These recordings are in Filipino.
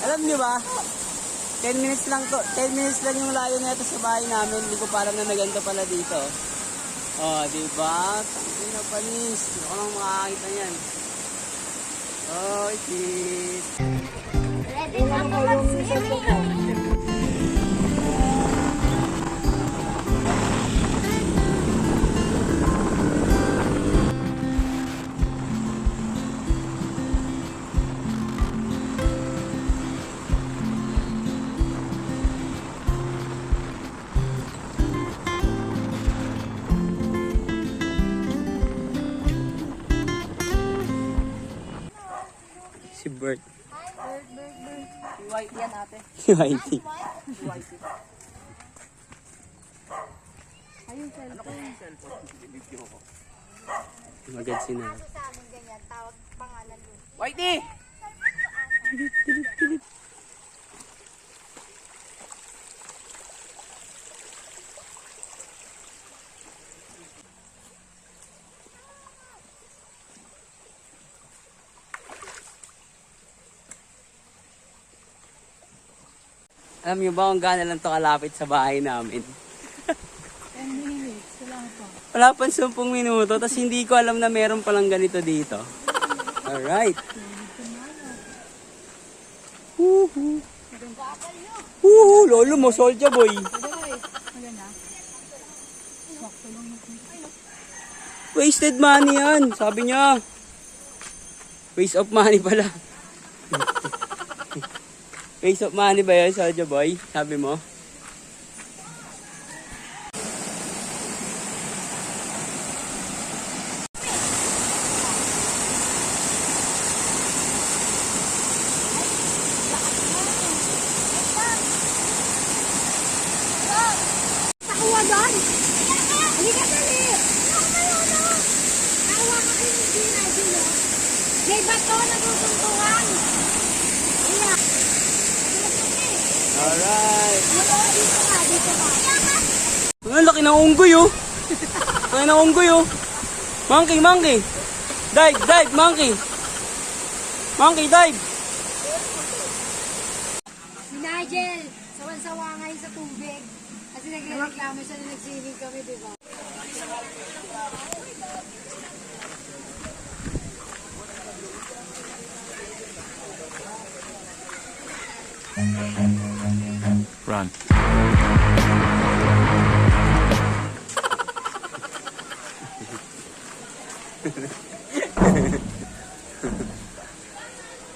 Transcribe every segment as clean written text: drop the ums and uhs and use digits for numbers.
Alam niyo ba? 10 minutes lang to. 10 minutes lang yung layo nito sa bahay namin. Hindi ko parang na naganto pala dito. Oh, di ba? Tangin na panis. Hindi ko lang makakita niyan. Oh, shit. Ready na po mag-swimming. Si Bert. Si White yan ate. Si Whitey. Si White. Ayun, cellphone. Magad sina. Sa amin ganyan, tawag pangalan doon. Whitey! Alam niyo ba kung gaano lang to kalapit sa bahay namin? 10 minutes, wala pa. Wala pang 10 minuto, tapos hindi ko alam na meron palang ganito dito. Alright. Woohoo. Woohoo, lolo mo, soldier boy. Maganda. Wasted money yan, sabi niya. Waste of money pala. Waste of money ba yun, soldier boy? Sabi mo? Nakuha doon! Halika dali! Nakuha ka kayo ng ginagilo. May bato na tutuntungan. Iya. Alright. Dito ka, dito ka. Ang laki ng unggoy oh. Laki ng unggoy oh. Monkey, monkey. Dive, dive, monkey. Monkey, dive. Si Nigel, sawan-sawa ngayon sa tubig. Kasi nagreklamo siya na nag-swimming kami, di ba? Run.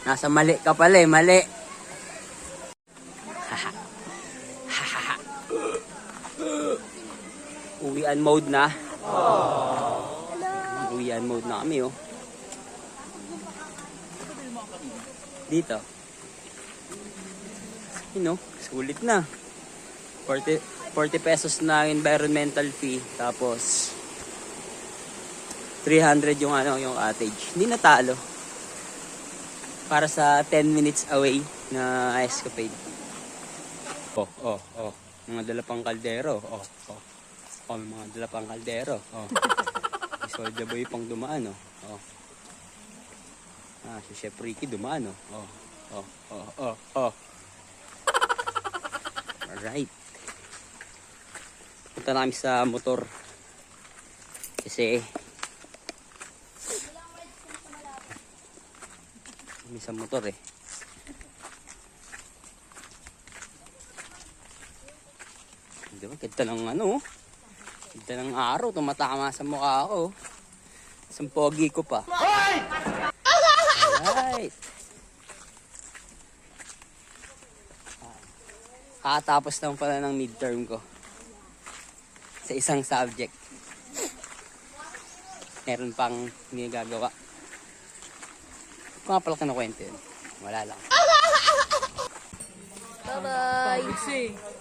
Nasa mali ka pala eh, mali. Uwian mode na. Uwian mode na kami oh. Dito. You know, sulit na. 40 pesos na environmental fee. Tapos 300 yung ano, yung cottage. Hindi natalo. Para sa 10 minutes away na escapade. Oh. Mga dalapang kaldero. Oh. Mga dalapang kaldero. Oh. Si Soldier Boy pang dumaan, oh. Si Chef Ricky dumaan, oh. Alright. Punta na kami sa motor. Kasi kami sa motor eh. Diba? Ganda ng ano. Ganda ng araw. Tumatama sa mukha ako. Isang pogi ko pa. Alright. Kakatapos lang pala ng midterm ko. Sa isang subject. Meron pang hindi gagawa. Kung nga pala kinukwento yun. Wala lang. Bye-bye!